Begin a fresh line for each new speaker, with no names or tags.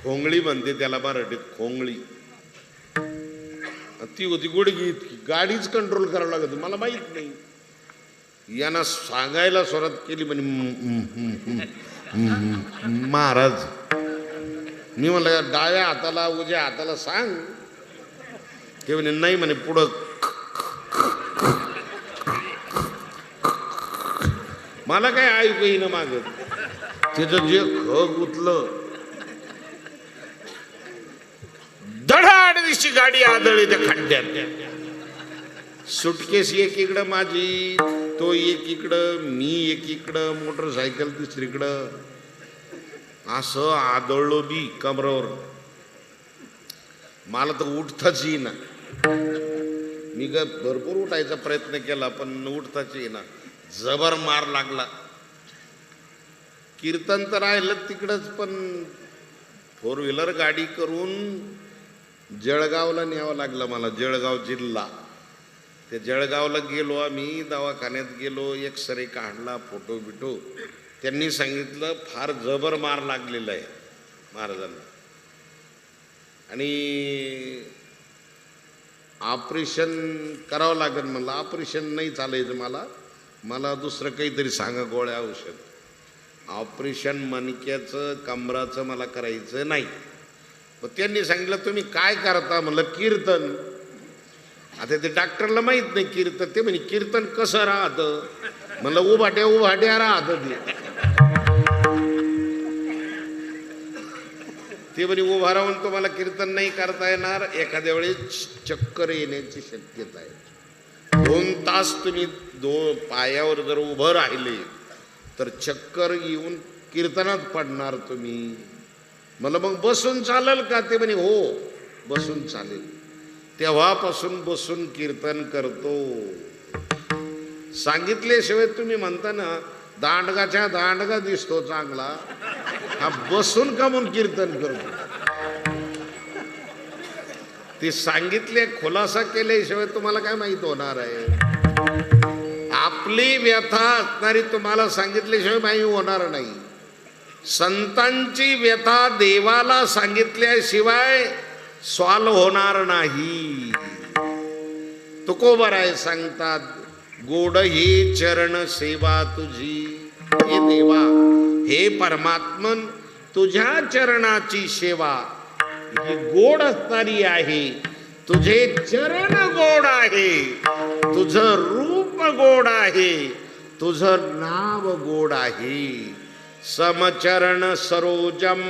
खोंगळी म्हणते त्याला मराठीत, खोंगळी. ती होती गुडगी इतकी, गाडीच कंट्रोल करावं लागत, मला माहित नाही. यांना सांगायला सुरुवात केली म्हणे महाराज. मी म्हणलं डाव्या हाताला उजव्या हाताला सांग. ते म्हणे नाही म्हणे पुढं. मला काय ऐकू येईना मागत. त्याचं जे गुतलं, धडाड दिवशी गाडी आदळली त्या खड्ड्यात. सुटकेस एकीकडं माझी, तो एकीकडं, मी एकीकडं, मोटरसायकल दुसरीकडं. असं आदळलो बी कमरावर. मला तर उठताच येईना. मी भरपूर उठायचा प्रयत्न केला पण उठताच येईना. जबर मार लागला. कीर्तन तर राहिलं तिकडंच, पण 4 व्हीलर गाडी करून जळगावला न्यावं लागलं मला. जळगाव जिल्हा. ते जळगावला गेलो आम्ही, दवाखान्यात गेलो, एक्सरे काढला, फोटो बिटो. त्यांनी सांगितलं फार जबर मार लागलेला आहे महाराजांना आणि ऑपरेशन करावं लागेल. म्हणलं ऑपरेशन नाही चालायचं मला दुसरं काहीतरी सांगा, गोळ्या औषध. ऑपरेशन मणक्याचं कमराचं मला करायचं नाही. मग त्यांनी सांगितलं तुम्ही काय करता? म्हणलं कीर्तन. आता ते डॉक्टरला माहित नाही कीर्तन. ते म्हणे कीर्तन कसं राहतं? म्हणलं उभाट्या राहतं. ते म्हणे उभा राहून तुम्हाला कीर्तन नाही करता येणार, एखाद्या वेळेस चक्कर येण्याची शक्यता आहे. 2 तास तुम्ही पायावर जर उभं राहिले तर चक्कर येऊन कीर्तनात पडणार तुम्ही. मला मग बसून चालेल का? ते म्हणे हो बसून चालेल. तेव्हापासून बसून कीर्तन करतो. सांगितल्याशिवाय तुम्ही म्हणता ना दांडगाच्या दांडगा दिसतो चांगला, हा बसून का म्हणून कीर्तन करतो. ते सांगितले खुलासा केल्याशिवाय तुम्हाला काय माहित होणार आहे? आपली व्यथा असणारी तुम्हाला सांगितल्याशिवाय माहिती होणार नाही. संतांची व्यथा देवाला सांगितल्याशिवाय सॉल्व होणार नाही. तुकोबराय सांगतात, गोड ही चरण सेवा तुझी. हे देवा, हे परमात्मन, तुझ्या चरणाची सेवा ही गोड असणारी आहे. तुझे चरण गोड आहे, तुझं रूप गोड आहे, तुझं नाव गोड आहे. समचरण सरोजम